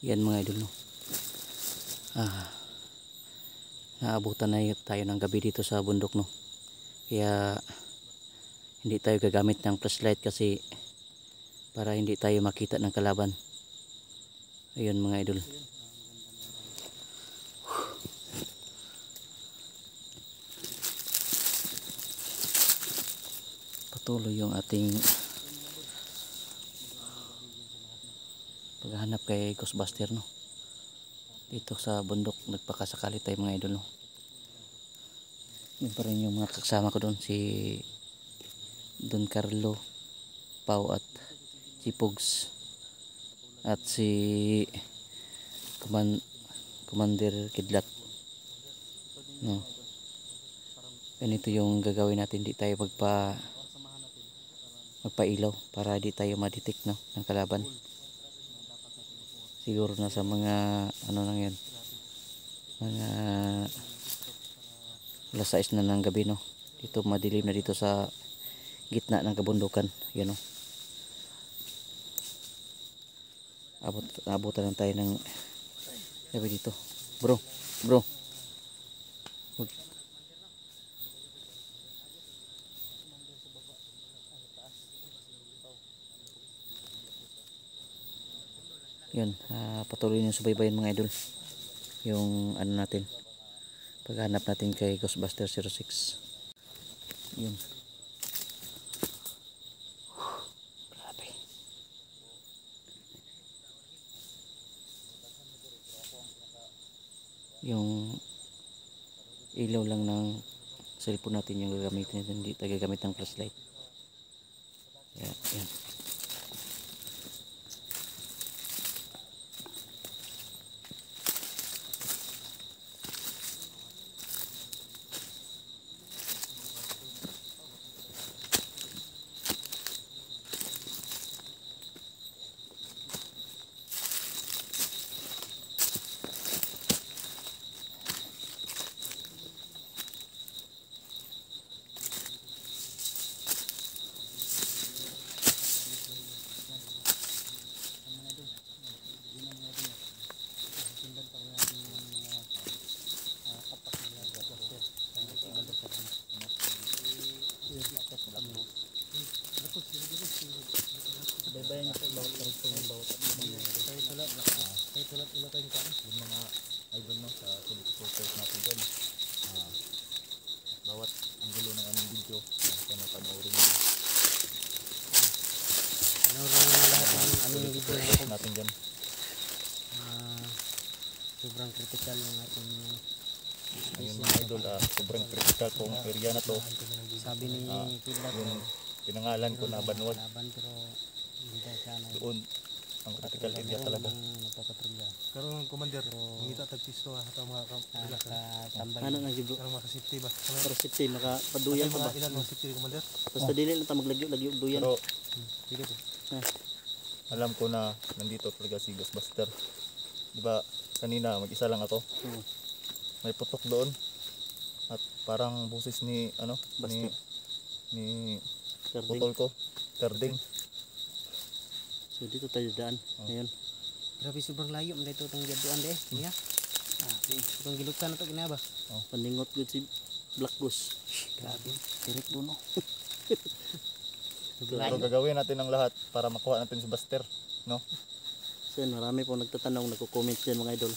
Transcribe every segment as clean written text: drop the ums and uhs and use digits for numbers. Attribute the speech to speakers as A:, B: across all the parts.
A: Yan mga idol, no. Naabutan na tayo ng gabi dito sa bundok, no. Kaya hindi tayo gagamit ng flashlight kasi para hindi tayo makita ng kalaban. Ayun mga idol. Patuloy yung ating paghahanap kay Ghostbuster, no. Dito sa bundok nagpakasakali tayo mga idol, no. Yun pa rin yung mga kasama ko doon, si Don Carlo, Pau at si Pugs at si Commander Kidlat, no. Ganito yung gagawin natin, di tayo magpailaw para di tayo ma-detect, no, ng kalaban. Siguro na sa mga ano lang yan, mga alas 6 na ng gabi, no. Dito madilim na dito sa gitna ng kabundukan, yan, no. Abutan lang tayo ng gabi dito, bro. Yun, patuloy yung subaybayan mga idol yung ano natin, paghanap natin kay Ghostbuster 06. Yun, grabe. Yung ilaw lang ng cellphone natin yung gagamitin natin, hindi tayo gagamit ng flashlight. Yan. Baybayan niyo po bawat karugtong ng bawat kahit wala tayong kaan yung mga idol, no, sa supporters natin dyan. Bawat anggulo ng aming video sana panoorin nyo. Panoorin nyo lahat ng aming video natin dyan. Sobrang critical yung ating ayun mga idol, sobrang critical tong area na to. Sabi ni Kidlat, yung pinangalan ko na Banwag, doon ang critical area talaga. Karon commander, ngita tagpisto ato mga tambay. Ano nang gibo? Karon maka-safety ba? Para safety makapaduyan pa ba? Ilan mga safety commander? Basta dili lang ta maglagyo duyan. Pero sige po. Alam ko na nandito talaga si Ghostbuster. Di ba kanina mag-isa lang ako? May putok doon at parang boses ni ano, ni putol ko, Karding. So dito tayo daan ngayon. Grabe, sobrang layo man dito tong gaduan de. Niya. Itong gilukan na to kinaba. Pandingot gud si Black Goose. Grabe, direct doon, no. Pero gagawin natin ang lahat para makuha natin si Buster, no? So marami po nagtatanong, nagko-comment diyan mga idol.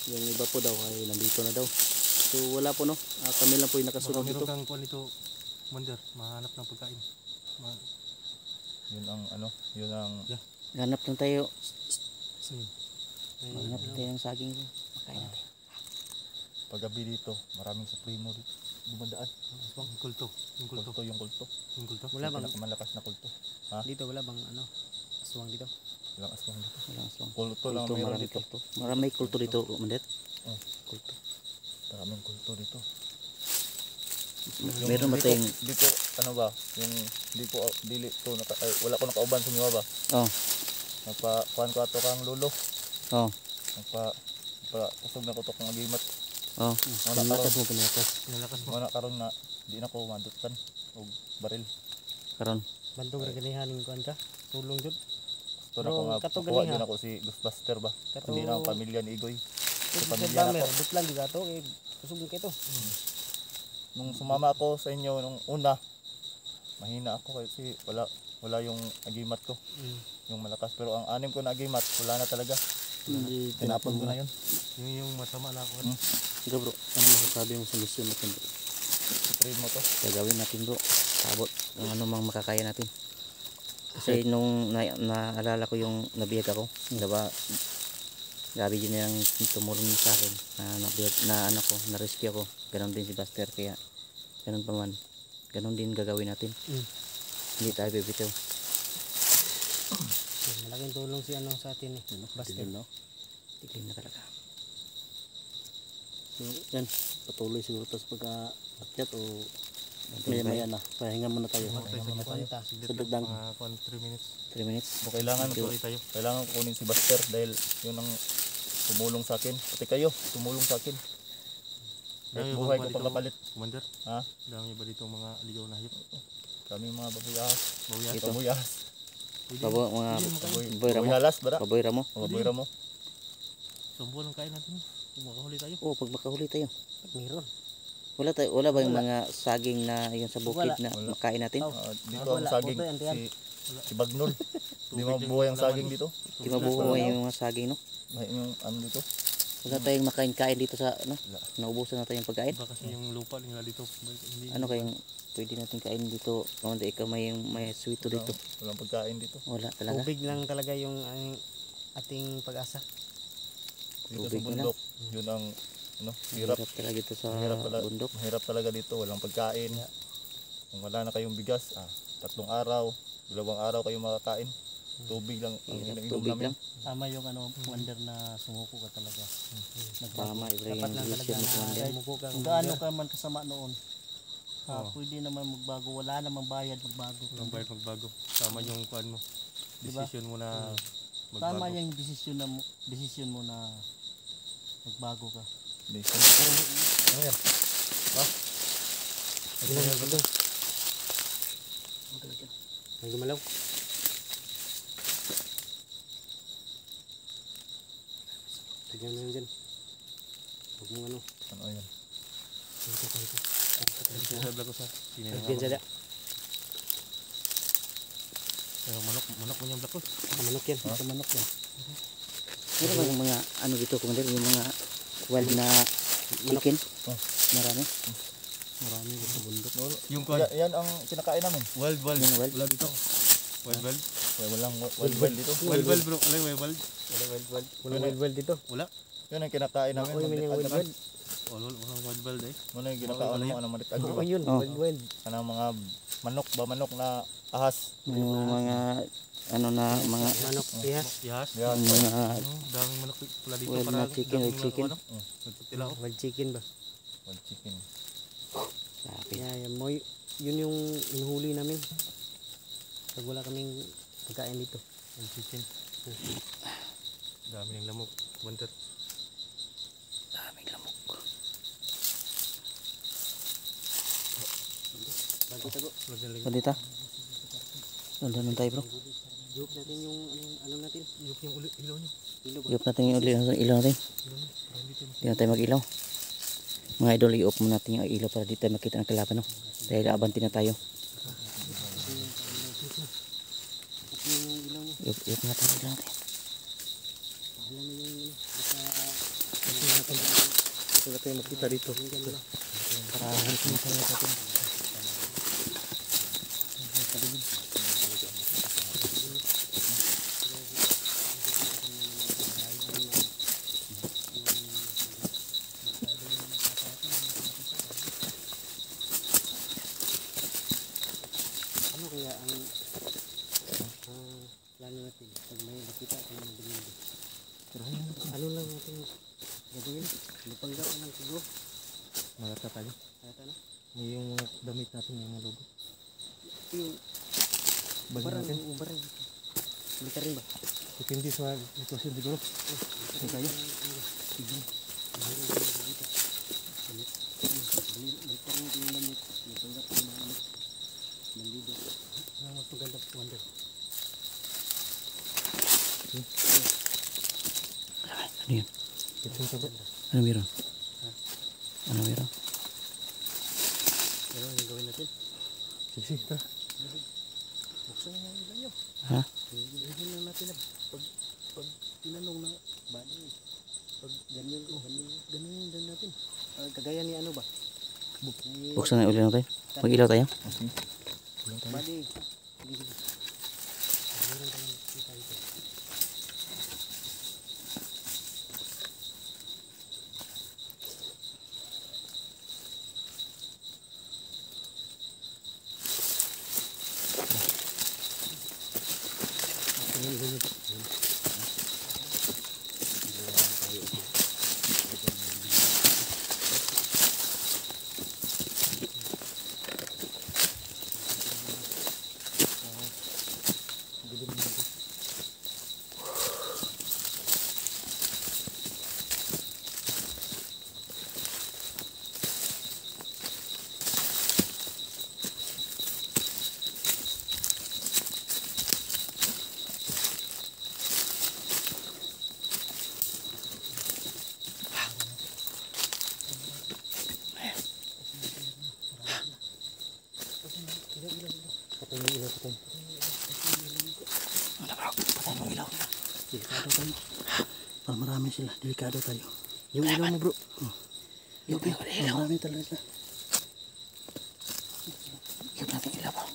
A: Yung iba po daw ay nandito na daw. So wala po, no. Kami lang po yung nakasunod dito. Meron kang kuan nito, Commander, mahanap ng pagkain. Yun ang ano, yun ang hanap lang tayo. Hanap tayo ng saging ko. Makain natin. Paggabi dito, maraming supremo dito dumadaan. Yung kulto. Wala bang malakas na kulto? Dito wala bang ano, aswang dito? Walang aswang dito. Kulto lang meron dito. Maraming kulto dito, Commander. Kulto. Maraming kulto dito. Meron ba tayong dito ano ba, yung dili to wala ko nakauban sa inyo ba? Nagpa-kuan ko ato kang lulo. Usog na ko to kang agimat. Nalakas mo karon na di na ko madutan og baril. Karon bantog ra ganihan ning kuan ka? Tulong jud.
B: Ito na ko nga, kukuha din ako si Ghostbuster ba? Hindi na ang pamilya ni Igoy. Sa pamilya na ko.
C: Dutlan di gato, kusog ka ito.
B: Nung sumama ako sa inyo nung una, mahina ako kasi wala yung agimat ko. Yung malakas. Pero ang anim ko na agimat, wala na talaga. Tinapon ko na yun.
A: Yung masama na ako.
C: Ikaw bro, ano masasabi mo sa mission natin bro?
B: Supreme mo to.
C: Gagawin natin bro, sabot yung ano mang makakaya natin. Kasi nung naalala ko yung nabiyag ako, diba, grabe yun yung tumulong sa akin na ano ko, na-rescue ako. Ganon din si Buster, kaya ganon pa man, ganon din gagawin natin. Hindi tayo bibitaw. Malaking tulong si ano sa atin eh, Buster. Tiklin na talaga. So yan, patuloy siguro tapos pagka-akyat o maya na, pahinga muna tayo.
A: Sa
C: dagdag
A: 3 minutes.
C: 3 minutes.
B: So, kailangan kunin si Buster dahil yun ang tumulong sa akin. Pati kayo, tumulong sa akin. Kahit buhay ko pagkapalit.
A: Commander,
B: Ha?
A: dami ba dito mga ligaw na hayop?
B: Kami mga babuyas.
C: Ito.
B: Babuyas.
C: Baboy ramo.
B: Babuyalas, bara?
C: Baboy ramo.
B: Baboy mo.
A: Sumbo lang kain natin. Kung makahuli tayo.
C: Oo, pag makahuli tayo. Meron. Wala ba yung mga saging na yung sa bukid na makain natin?
B: Dito ang saging si Bagnol. Hindi mabuhay ang saging dito.
C: Hindi mabuhay yung mga saging, no?
B: Yung ano dito.
C: Wala tayong makain-kain dito sa ano? Naubusan na tayong pagkain.
A: Baka kasi yung lupa nila dito.
C: Ano kayong pwede natin kain dito? Hindi ikaw may sweeto dito.
B: Walang pagkain dito.
C: Wala talaga.
D: Tubig lang talaga yung ating pag-asa.
B: Dito sa bundok, yun ang
C: Hirap talaga dito sa bundok.
B: Mahirap talaga dito, walang pagkain. Kung wala na kayong bigas, 3 araw, 2 araw kayo makakain. Tubig lang ang iniinom namin.
D: Tama yung wonder na sumuko ka talaga.
C: Tama, Ibrahim.
D: Sumuko ka. Kung gaano ka man kasama noon, pwede naman magbago. Wala namang bayad magbago.
A: Walang bayad magbago. Tama yung kuan mo. Desisyon mo na magbago.
D: Tama yung desisyon mo na magbago ka.
B: Ano yan?
D: May gumalaw. Tignan mo yun dyan. Huwag mong ano.
B: Ano yan?
A: Sabi ko sa
D: Tignan dyan.
A: manok mo niyang blakos.
D: Manok yan. Ito manok yan.
C: Meron ba yung mga ano dito, Commander? Yung mga wild na chicken? Marami.
D: Marami dito sa bundok.
A: Yung kuan.
B: Yan ang kinakain namin.
A: Wild.
C: Yung wild.
A: Wala dito. Wild.
B: Walang wild dito.
A: Wild bro. Wala wild.
D: Walang wild dito.
A: Wala.
B: Yun ang kinakain namin.
D: Wild.
A: Walang wild eh.
B: Ano yung kinakain mo? Ano maritag
D: Oo
B: ba?
D: yun. Wild.
B: Ano mga manok na ahas.
C: Yung mga ano na mga
D: Manok. Yes.
A: Yes.
B: Yan.
C: mga
A: Daming manok pula dito
C: wild na chicken, wild chicken.
A: Nagtutila ako.
D: Wild chicken ba?
B: Wild chicken.
C: Sabi.
D: Yun yung inuhuli namin. Pag wala kaming pagkain dito.
A: Wild chicken. Dami ng lamok. Wonder.
C: Daming lamok. Bandita. Doon tayo bro.
D: Joke natin yung ano natin.
A: Yung ilaw niyo.
C: I-off natin yung ilaw natin. Hindi na tayo mag-ilaw. Mga idol, i-off mo natin yung ilaw para di tayo makita ng kalaban. No? Dahil abanti na tayo. I-off natin yung ilaw natin.
A: Ito na tayo makita dito.
C: Para hanapin tayo sa atin.
D: Ano kaya ang plano natin pag may nakita tayo ng bumindi? Ano lang natin gagawin? Lupangga ka ng siguro.
A: Malata tayo.
D: Kaya na?
A: Yung mga damit natin yung mga logo.
D: Yung
A: Balik natin.
D: ubarang. Balik ka rin ba?
A: Depende sa sitwasyon siguro. Kung tayo. Sige.
D: Balik ka rin yung damit. Lupangga ka ng damit. Bandido. Mas maganda wonder.
C: Ano yun?
A: Ito bro.
C: Ano meron? Ano meron?
D: Ano yung gawin natin?
A: Sige, tara.
D: Buksan na yung ilan yun.
C: Ha?
D: Ilagyan lang natin na pag tinanong na bali. Pag ganyan yun din natin. Kagaya ni ano ba?
C: Buksan na ulit natin. Mag-ilaw tayo.
D: Bali. Delikado tayo. Pag marami sila, delikado tayo. Yung ilaw mo bro. Yung ilaw. Marami talaga. Yung natin ilaw ba?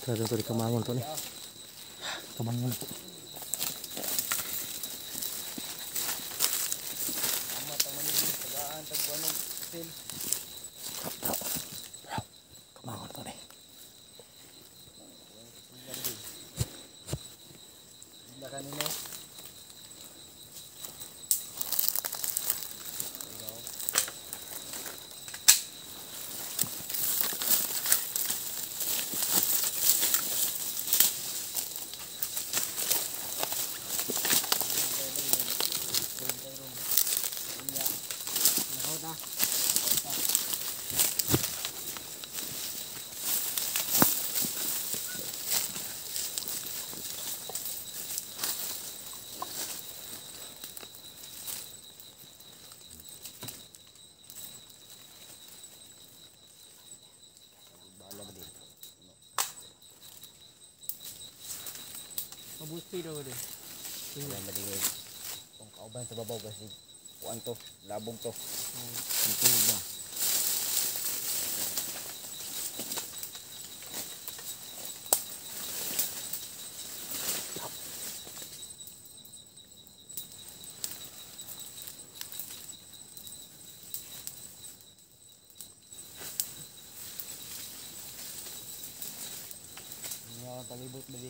A: Tara dito di kamangon to ni. Kamangon po. Kamangon to ni.
D: Mabuti daw din.
C: Wala maligay. Kung kauban sa babaw kasi kuan to, labong to. Ito ba? Palibot ba di?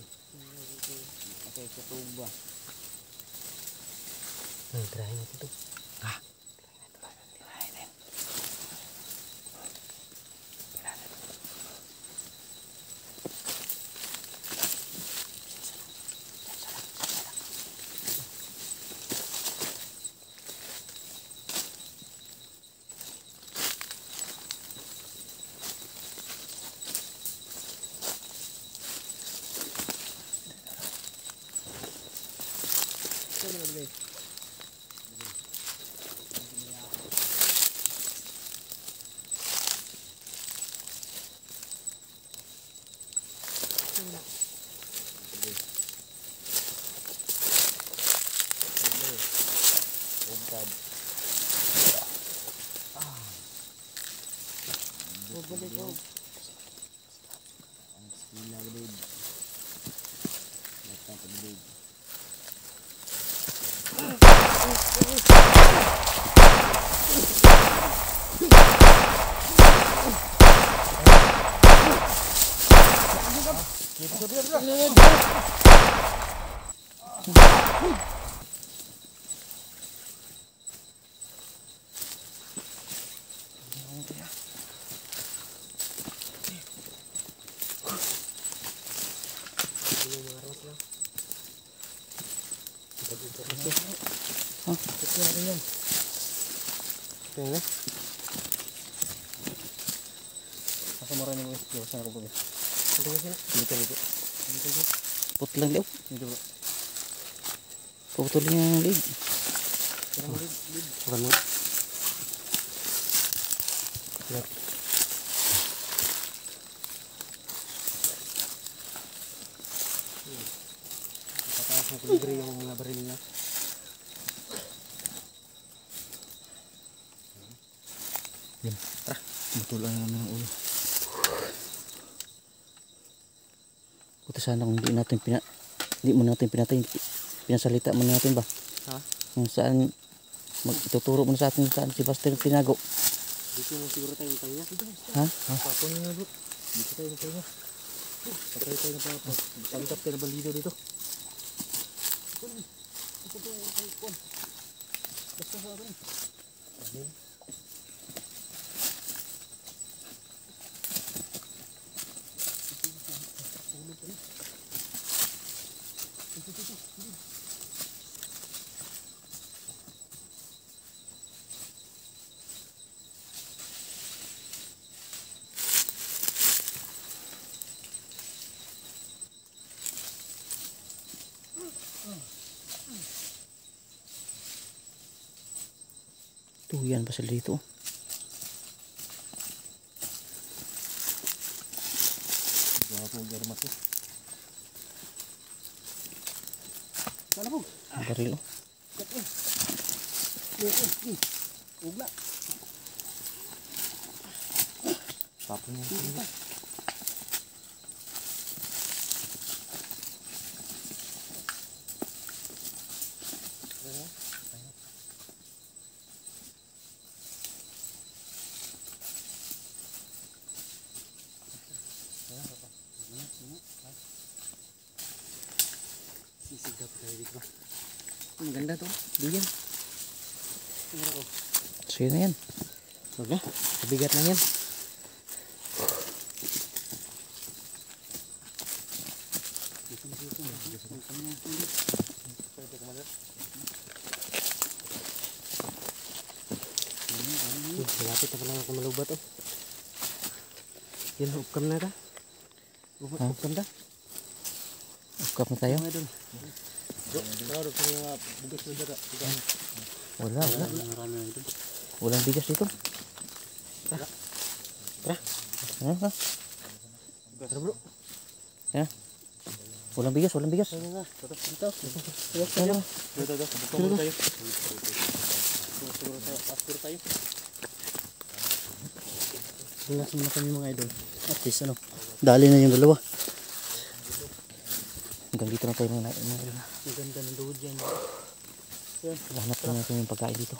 C: Okay, katug ba?
D: Tirahin natin ito.
C: Ah.
D: Yan.
A: Tingnan.
D: Ako marami mo gusto. Sana ko ba?
C: Dito. Putol lang daw.
D: Dito bro.
C: Puputulin yung lead.
D: Kaya mo lid.
A: Bukan mo. Lihat.
D: Tataas na kuligre yung mga baril niya.
C: Putol lang namin ang ulo. Buti sana kung hindi mo natin pinatay. Pinasalita mo natin ba?
D: Ha?
C: Kung saan magtuturo mo na sa atin saan si Buster tinago.
D: Dito mo siguro tayo tayo niya.
C: Ha?
D: Papon niya bro. Dito tayo tayo niya. Patay tayo na pa. Tangkap tayo na bandido dito. Basta sa akin.
C: Tuyan pa sila dito.
D: Wala po garmas eh. Sana po.
C: Ang baril oh.
D: Ugla.
C: Tapon niya.
D: Sisigap tayo dito. Ang ganda to. Duyan.
C: So yun na yan.
D: Huwag na. Kabigat lang yan. Malapit na pala ako malubat oh. Yan, upkam na ka. Upkam na.
C: Ukap na tayo. Wala. Walang bigas dito. Tara. Ha?
D: Tara bro.
C: Ha? Walang bigas.
D: Dito. Siguro tayo. Relax muna kami mga idol. At least ano, dali na yung dalawa.
C: Hanggang dito na tayo mga
D: Maganda ng duod yan.
C: hanap na natin yung pagkain dito.